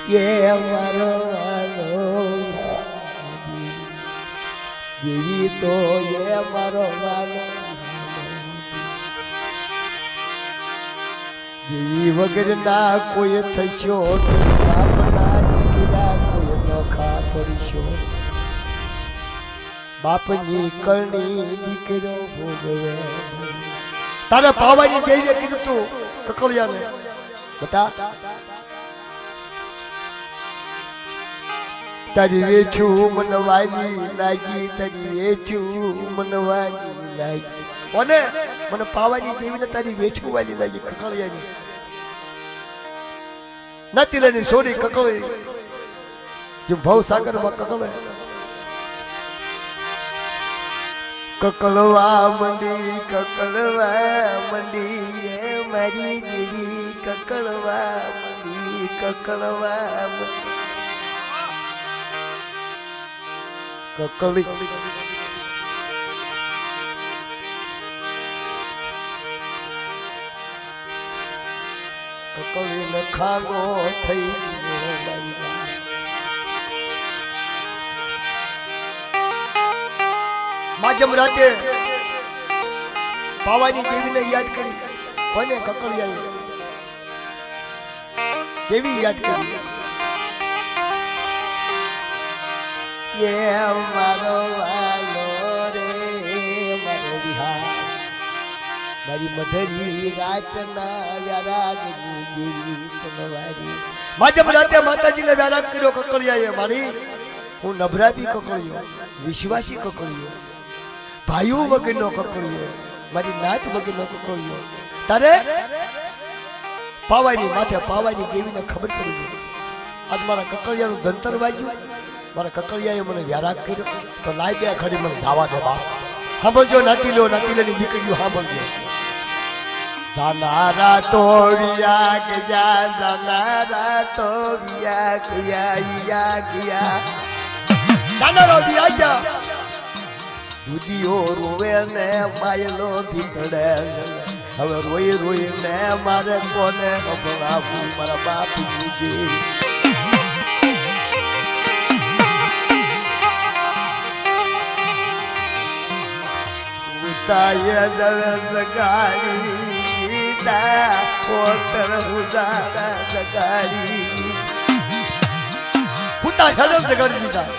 એ મારો વાલો દેવી તો એ મારો વાલો દેવી વગરના કોઈ થશો બાપના દીકરા કોઈ નોખા પડશો બાપની કરણી દીકરો ભોગવે તારે પાવાની દેવીએ કીધું તું કકળિયાને બટા તારી વેચું મનવાની લાગી તારી વેચું મનવાની લાગી કોને મને પાવાની દેવીને તારી વેચું વાલી લાગી કકળિયાની નથી લેની સોની કકળી જે ભવસાગરમાં કકળે કકળવા મંડી એ મારી દેવી કકળવા મંડી કકળી કકળી ને ખાગો થઈ માજમ રાતે પાવાની દેવીને યાદ કરી કોને કકળિયાએ કેવી યાદ કરી એ મારો વાલો રે મારો વિહાર મારી મધરી રાતના વ્યારાગની દેવી કનવારી માજમ રાતે માતાજીને વ્યારાગ કર્યો કકળિયાએ મારી હું નભરાપી કકળિયો વિશ્વાસી કકળિયો ભાઈઓ વગરનો કકળિયો મારી નાત વગરનો કકળિયો તારે પાવાની માથે પાવાની દેવીને ખબર પડી ગઈ આજ મારા કકળિયાનું જંતર વાગ્યું મારા કકળિયાએ મને વ્યારાગ કર્યો તો લાઈ બે ઘડી મને જવા દે બાપ સાંભળજો નાતીલેની દીકરીઓ સાંભળજો જાનારા તો વિયા ગયા જાનારા વિયા ગયા દૂધીઓ રોવે ને માયલો ભીતડે હવે રોઈ ને મારે કોને સંભળાવું મારા બાપની દેવી ઉતાય જગાડી પોતર ઉદારા જગાડી ઉતાય જગાડી દીધા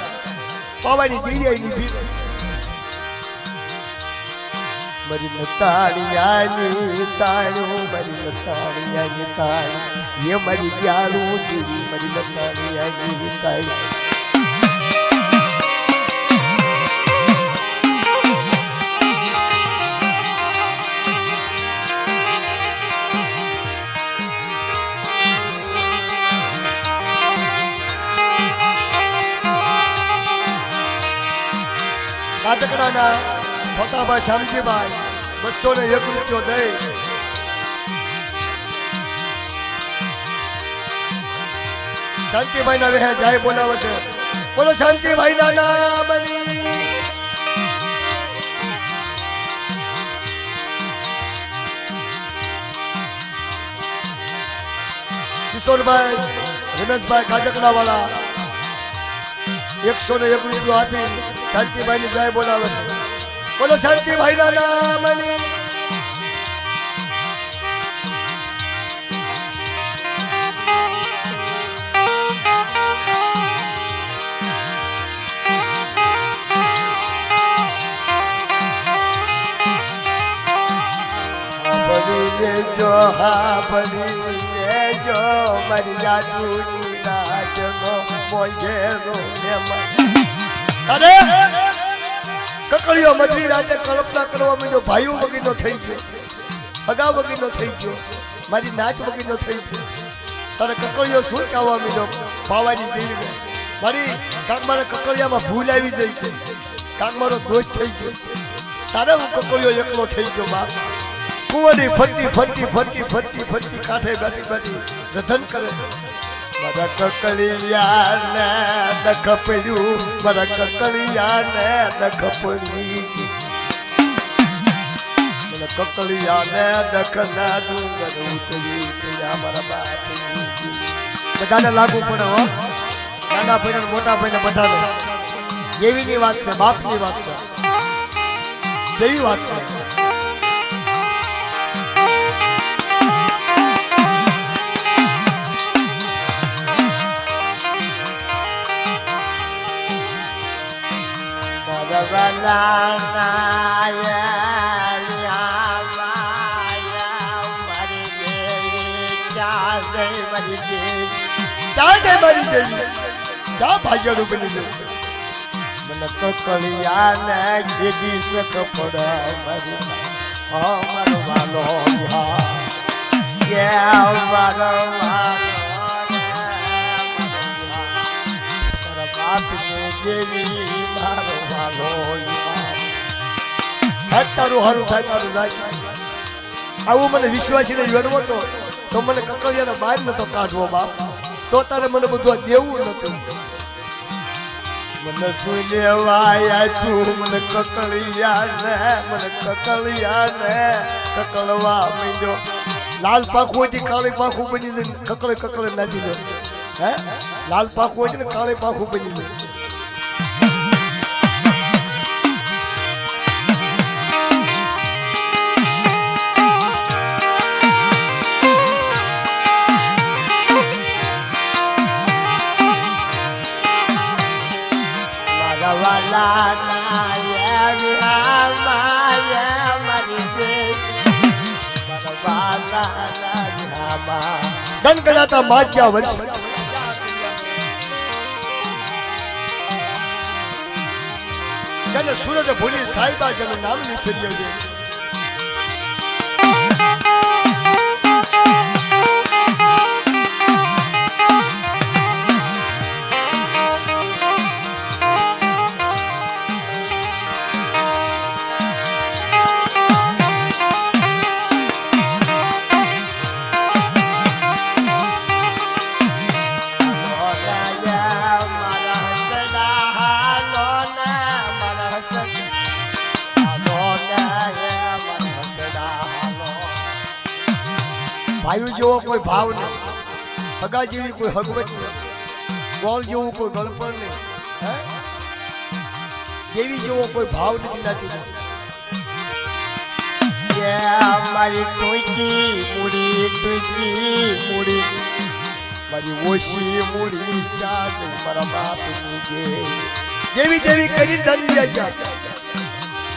પાવાની દેવી ભીત મરી નતાળિયાની તાળું મરી નતાળિયાની તાળી એ મરી દયાળું દેવી મરી નતાળિયાની તાળી કાટકડાના છોટાભાઈ શામજીભાઈ 201 રૂપિયો દઈ શાંતિભાઈ ના વેહે જાય બોલાવે છે બોલો શાંતિભાઈ ના નામની કિશોરભાઈ રમેશભાઈ કાજકડા વાળા 101 રૂપિયો આપી શાંતિભાઈ ને જાય બોલાવે છે બોલો શાંતિભાઈ ના નામની જો મારી જાદુની નાચનો મોજેરો અરે કકળિયો મધરી રાતે કલ્પના કરવા માંડ્યો ભાઈઓ વગરનો થઈ ગયો અગા વગરનો થઈ ગયો મારી નાચ વગરનો થઈ ગયો તારે કકળિયો શું કહેવા માંડ્યો પાવાની દેવીને મારી કાંક મારા કકળિયામાં ભૂલ આવી જઈ ગઈ કાંક મારો દોષ થઈ ગયો તારે હું કકળિયો એકલો થઈ ગયો બાપ કુંવરી ફરતી કાંઠે બેઠી રધન કરે મારા કકળિયાને દખ પડ્યું મારા કકળિયાને દખ પડી મને કકળિયાને દખ ના ડુંગર ઉતરી મારા બાપ બધાને લાગુ પડે હો, નાના ભાઈને મોટા ભાઈને બધાને. દેવીની વાત છે, બાપની વાત છે, કેવી વાત છે. ભાગ્યાનું બની ગયું મને કકળિયા ને જેદી સક પડે મારો વાલો મારો દેવી મારો વાલો તારું હારું થાય તારું થાય. આવું મને વિશ્વાસીને જણવો તો મને કકળિયાને બહાર નતો કાઢવો બાપ, તો તારે મને બધું દેવું નતું. મને શું લેવાય તું મને કકળિયા ને કકળવા માંડ્યો. લાલ પાખું હોય કાળી પાખું બની જાય, કકળે નાચી દો. હે લાલ પાખું હોય ને કાળી પાખું બની જાય. ગણગણાતા માજ્યા વર્ષ જેને સૂરજ ભૂલી સાહેબા જેનું નામ વિસર્યો છે. ભાઈ જેવો કોઈ ભાવ નહીં, હગા જેવી કોઈ હગવટ નહીં, ગોળ જેવું કોઈ ગળપણ નહીં, દેવી જેવો કોઈ ભાવ નથી નાતી. મારી ટોચી મૂડી મારી ઓછી મૂડી ચાલ મારા બાપની દેવી કરી ધન ગયા.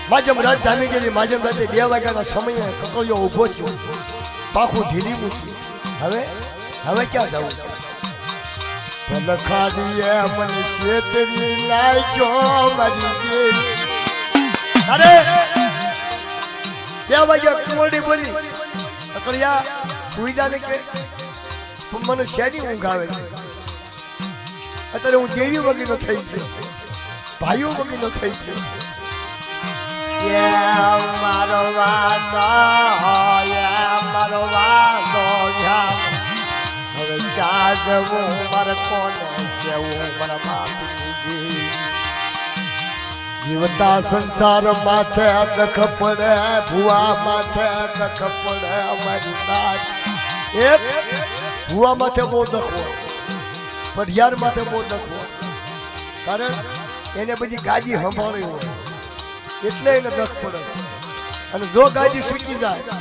માજમ રાત ધામી ગયેલી, માજમ રાતે 2 વાગ્યાના સમયે કકળિયો ઊભો થયો, પાખું ઢીલી મૂકી. હવે ક્યાં જવું? લખાડીએ મને શેતરી નાખ્યો મારી દેવી. અરે 2 વાગ્યા કુંવરડી બોલી, કકળિયા સુઈદા ને કે મને શેની ઊંઘ આવે છે. અત્યારે હું દેવી વગીનો થઈ ગયો, ભાઈઓ વગીનો થઈ ગયો. મારો વાંધો હવે ચા જવું મારે કોને કેવું મારા બાપની. જીવતા સંસાર માથે દખ પડે, ભુવા માથે દખ પડે. અમારી નાચ એ ભુવા માથે બહુ દખવો, પઢિયાર માથે બહુ દખવો, કારણ એને બધી ગાજી સંભાળી હોય એટલે એને દખ પડે છે. અને જો ગાજી સૂકી જાય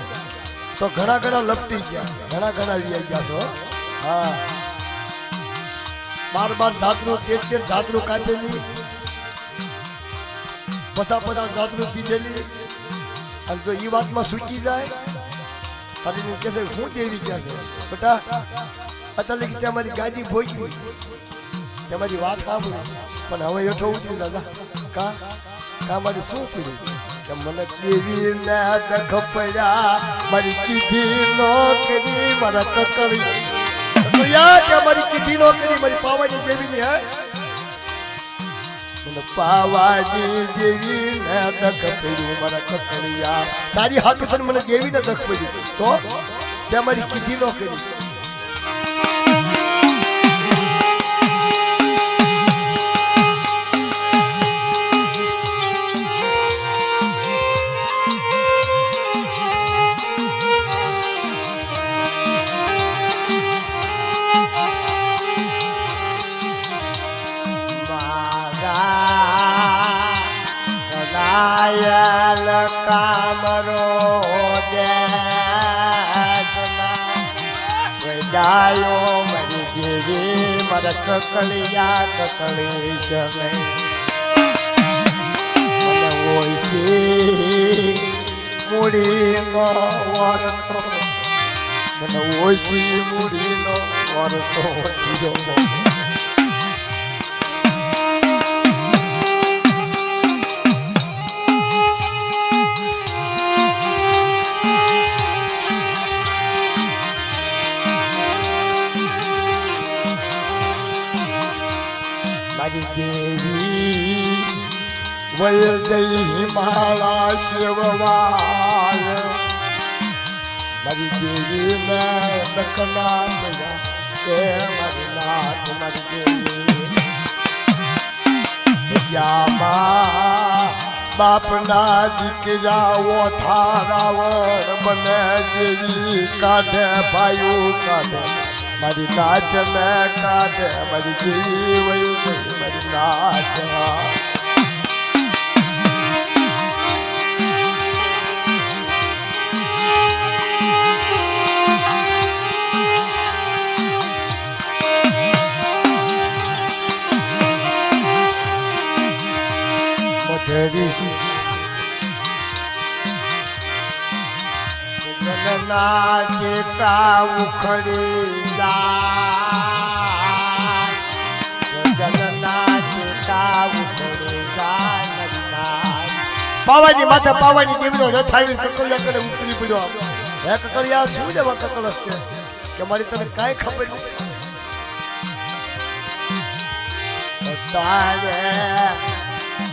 તો ઘણા લપટી ગયા, ઘણા વ્યાઈ ગયા છો. હા 12 જાતનું 13 જાતનું કાપેલી, 50 જાતનું પીધેલી. અને જો એ વાતમાં સૂકી જાય તારી કે છે હું દેવી ગયા છે બેટા, અત્યારે કે તમારી ગાડી ભોગવી, તમારી વાત સાંભળી, પણ હવે હેઠો ઉતરી દાદા કા મારી શું પીડ્યું કે મને દેવી ને દખ પડ્યા. મારી કીધી નોકરી મારા કકળિયા મારી કીધી નોકરી મારી પાવાની દેવી ની. હે મને પાવાની દેવી ને દખ પડ્યું મારા કકળિયા. તારી હાથ મને દેવી ને દખ પડ્યું તો ત્યાં મારી કીધી નોકરી. લાલ કામરો ડાયો મારી દેવી મારા કકળિયા કકળી સમય મને ઓછી મૂડીનો વરતો મને ઓછી મૂડીનો વરતો દીધો દેવી વૈદય હિમાલય શિવવાય મારી દેવી મેં દખના મળ્યા કે મારી નાથ મારી દેવી જગ્યામાં બાપના દીકરાઓ થારાવણ બને દેવી કાઢે ભાઈઓ કાઢે મારી નાચ મેં કાઢે મારી દેવી મારી નાચ ના કા ઉખડી પાવાની માથે પાવાની દેવીનો રથ આવી કકળિયા કરે ઉતરી પડ્યો હે કકળિયા શું લેવા કકળસ કે મારી તને કાંઈ ખબર નથી તારે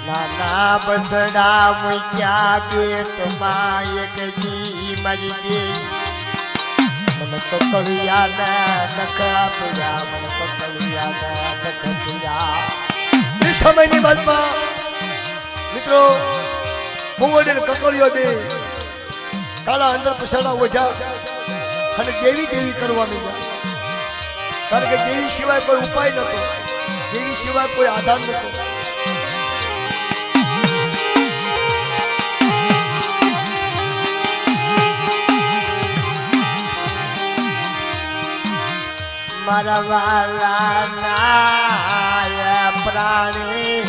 નાના બસડા મૂક્યા પેટમાં એક જી મારી દેવી મને કકળિયા ના નખા પડ્યા મને કકળિયા ના નખા પડ્યા એ સમયની બાદમાં મિત્રો મુવડે કકળિયો બે કાળા અંદર પછાડા ઓઢા અને દેવી દેવી કરવા માંડ્યા કારણ કે દેવી સિવાય કોઈ ઉપાય નતો દેવી સિવાય કોઈ આધાર નતો મારા વાલા ના પ્રાણી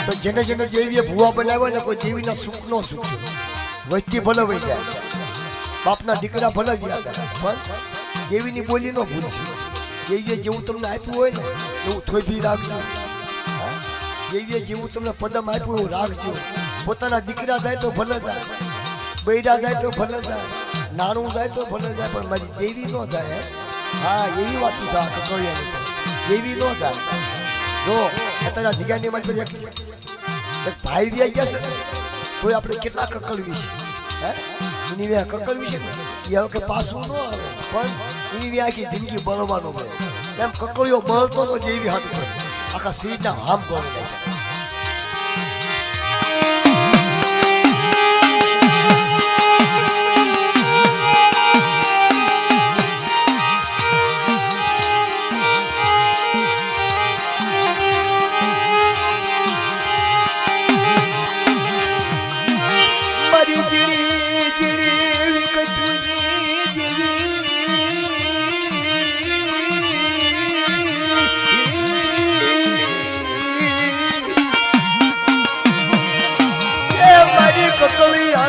તો જેને જેને દેવીએ ભૂવા બનાવ્યા ને કોઈ દેવીના સુખ નો સુખ વસ્તી ભલે વહી જાય બાપના દીકરા ભલે ગયા હતા પણ દેવીની બોલી નો ભૂલશે દેવીએ જેવું તમને આપ્યું હોય ને એવું થોભી રાખજો દેવીએ જેવું તમને પદમ આપ્યું એવું રાખજો પોતાના દીકરા જાય તો ભલે જાય બૈરા જાય તો ભલે જાય નાનું જાય તો ભલે જાય પણ મારી દેવી નો જાય હા એવી વાત છે દેવી નો જાય જો અત્યારે જગ્યાની માટે એક ભાઈ વ્યાઈ ગયા છે તો આપણે કેટલા કકળવી છે હે એની વ્યા કકળવી છે ને એ હવે કે પાછું ન આવે પણ એની વ્યા આખી જિંદગી બળવાનો હોય એમ કકળીઓ બળતો તો જેવી હાથ આખા સીટના હામ બળી કકળિયા